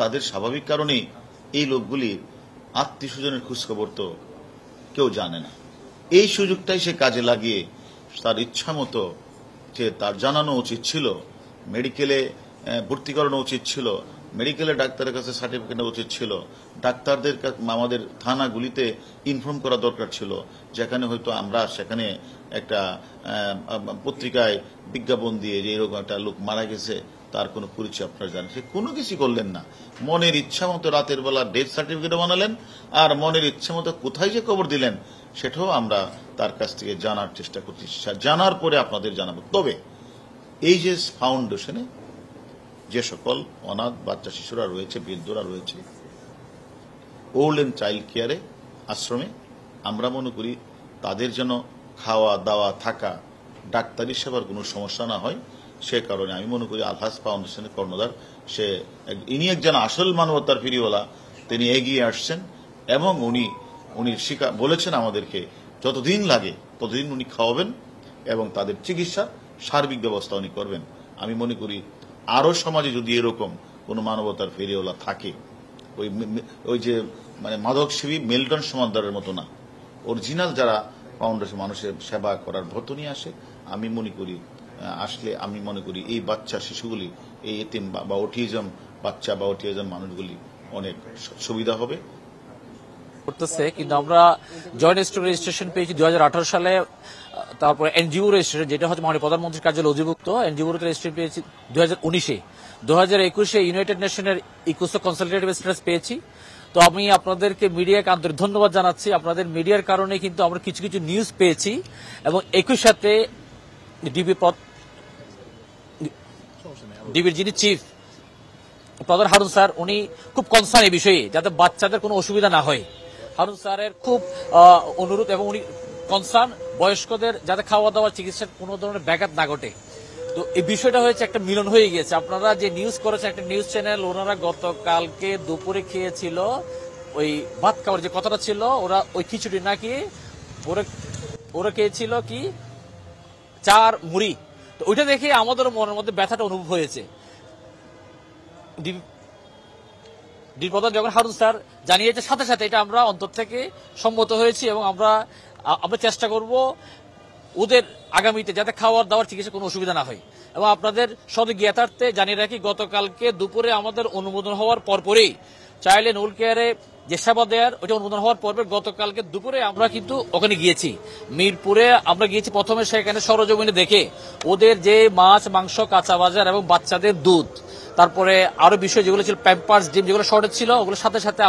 তাদের স্বাভাবিক কারণেই এই লোকগুলি আত্মীয় স্বজনের খোঁজখবর তো কেউ জানে না। এই সুযোগটাই সে কাজে লাগিয়ে তার ইচ্ছা মতো যে তার জানানো উচিত ছিল, মেডিকেলে ভর্তি করানো উচিত ছিল, মেডিকেলে ডাক্তারের কাছে সার্টিফিকেট নেওয়া উচিত ছিল, ডাক্তারদের আমাদের থানাগুলিতে ইনফর্ম করা দরকার ছিল, যেখানে হয়তো আমরা সেখানে একটা পত্রিকায় বিজ্ঞাপন দিয়ে যে এরকম একটা লোক মারা গেছে, তার কোনো পরিচয় আপনারা জানেন। সে কোনো কিছু করলেন না, মনের ইচ্ছা মতো রাতের বেলা ডেথ সার্টিফিকেট বানালেন, আর মনের ইচ্ছা মতো কোথায় যে কবর দিলেন সেটাও আমরা তার কাছ থেকে জানার চেষ্টা করছি, জানার পরে আপনাদের জানাবো। তবে এই যে ফাউন্ডেশনে যে সকল অনাথ বাচ্চা শিশুরা রয়েছে, বৃদ্ধরা রয়েছে, ওল্ড এন্ড চাইল্ড কেয়ারে আশ্রমে, আমরা মনে করি তাদের যেন খাওয়া দাওয়া থাকা ডাক্তারি সেবার কোনো সমস্যা না হয়, সে কারণে আমি মনে করি আলহাজ ফাউন্ডেশনের কর্ণধার ইনি একজন আসল মানবতার ফিরিওয়ালা, তিনি এগিয়ে আসছেন এবং উনি বলেছেন আমাদেরকে যতদিন লাগে ততদিন উনি খাওয়াবেন এবং তাদের চিকিৎসার সার্বিক ব্যবস্থা উনি করবেন। আমি মনে করি আরো সমাজে যদি এরকম কোন মানবতার ফেরিওয়ালা থাকে, ওই যে মানে মাদক সেবী মেল্টন সমাদদারের মতো না, অরিজিনাল যারা ফাউন্ডেশন মানুষের সেবা করার ব্রত নিয়ে আসে, আমি মনে করি এই বাচ্চা শিশুগুলি, এই এতিম বা অটিজম বাচ্চা বা অটিজম মানুষগুলি অনেক সুবিধা হবে। করতেছে কিন্তু আমরা জয়েন্ট স্টক রেজিস্ট্রেশন পেয়েছি 2018 সালে, তারপরে এনজিও রেজিস্ট্রেশন যেটা হচ্ছে মাননীয় প্রধানমন্ত্রীর কার্যালয়ে অধিভুক্ত, এনজিও রেজিস্ট্রেশন পেয়েছি 2019-এ। 2021-এ ইউনাইটেড নেশনের ইকোসো কনসালটেটিভ স্ট্যাটাস পেয়েছি। তো আমি আপনাদেরকে মিডিয়াকে আন্তরিক ধন্যবাদ জানাচ্ছি, আপনাদের মিডিয়ার কারণে কিন্তু আমরা কিছু কিছু নিউজ পেয়েছি এবং একই সাথে ডিবির যিনি চিফ প্রধান হারুন স্যার, উনি খুব কনসার্ন এই বিষয়ে যাতে বাচ্চাদের কোনো অসুবিধা না হয়। হারুন স্যারের খুব অনুরোধ এবং উনি কনসার্ন বয়স্কদের যাতে খাওয়া দাওয়া চিকিৎসার কোনো ধরনের ব্যাঘাত না ঘটে। তো এই বিষয়টা হয়েছে একটা মিলন হয়ে গিয়েছে। আপনারা যে নিউজ করেছেন, একটা নিউজ চ্যানেল, ওনারা গতকালকে দুপুরে খেয়েছিল ওই ভাত খাওয়ার যে কথাটা ছিল, ওরা ওই খিচুড়ি নাকি ওরা খেয়েছিল কি চার মুড়ি। তো ওইটা দেখে আমাদের মনের মধ্যে ব্যথাটা অনুভব হয়েছে। প্রধান যখন হারুন স্যার জানিয়েছে, সাথে সাথে এটা আমরা অন্তর থেকে সম্মত হয়েছি এবং আমরা চেষ্টা করব ওদের আগামীতে যাতে খাওয়ার দাওয়ার চিকিৎসা কোনো অসুবিধা না হয়। এবং আপনাদের সদজ্ঞাতার্থে জানিয়ে রাখি, গতকালকে দুপুরে আমাদের অনুমোদন হওয়ার পরপরই চাইল্ড এন্ড ওল্ড কেয়ারে যে সেবা দেওয়ার ওইটা অনুমোদন হওয়ার পর গতকালকে দুপুরে আমরা কিন্তু ওখানে গিয়েছি, মিরপুরে আমরা গিয়েছি। প্রথমে সেখানে সরজমিনে দেখে ওদের যে মাছ মাংস কাঁচা বাজার এবং বাচ্চাদের দুধ, তারপরে আরো বিষয় যেগুলো ছিল প্যাম্পার্স ডিম যেগুলো শর্টেজ ছিল, ওগুলো সাথে সাথে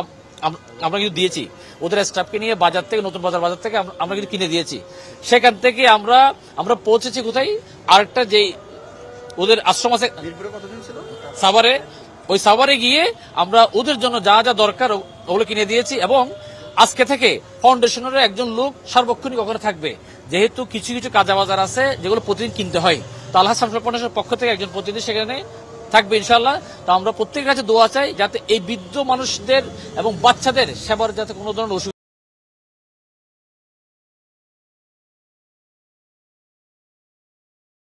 আমরা কিন্তু দিয়েছি। ওদের স্টাফকে নিয়ে বাজার থেকে, নতুন বাজার থেকে আমরা কিন্তু কিনে দিয়েছি। সেখান থেকে আমরা পৌঁছেছি কোথায়, আরেকটা যে ওদের আশ্রম আছে সাভারে, ওই সাভারে গিয়ে আমরা ওদের জন্য যা যা দরকার ওগুলো কিনে দিয়েছি। এবং আজকে থেকে ফাউন্ডেশনের একজন লোক সার্বক্ষণিক ওখানে থাকবে, যেহেতু কিছু কিছু কাঁচা বাজার আছে যেগুলো প্রতিদিন কিনতে হয়। তো আলহাজ ফাউন্ডেশনের পক্ষ থেকে একজন প্রতিনিধি সেখানে থাকবে ইনশাল্লাহ। তো আমরা প্রত্যেকের কাছে দোয়া চাই যাতে এই বৃদ্ধ মানুষদের এবং বাচ্চাদের সেবার যাতে কোনো ধরনের